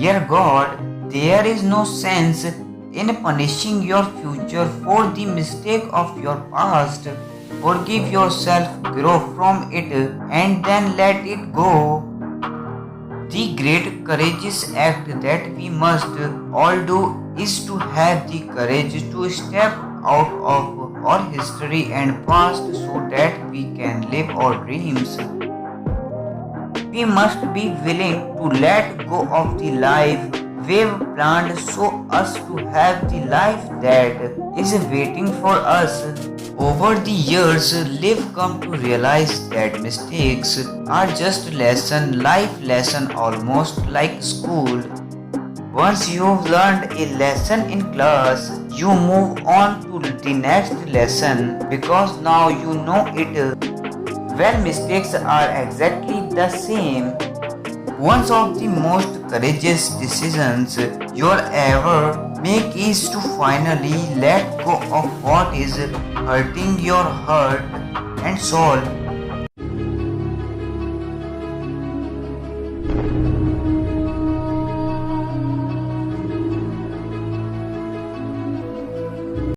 Dear God, there is no sense in punishing your future for the mistake of your past. Forgive yourself, grow from it, and then let it go. The great courageous act that we must all do is to have the courage to step out of our history and past so that we can live our dreams. We must be willing to let go of the life we've planned so as to have the life that is waiting for us. Over the years, we've come to realize that mistakes are just life lesson almost like school. Once you've learned a lesson in class, you move on to the next lesson because now you know it. Well, mistakes are exactly the same. One of the most courageous decisions you'll ever make is to finally let go of what is hurting your heart and soul.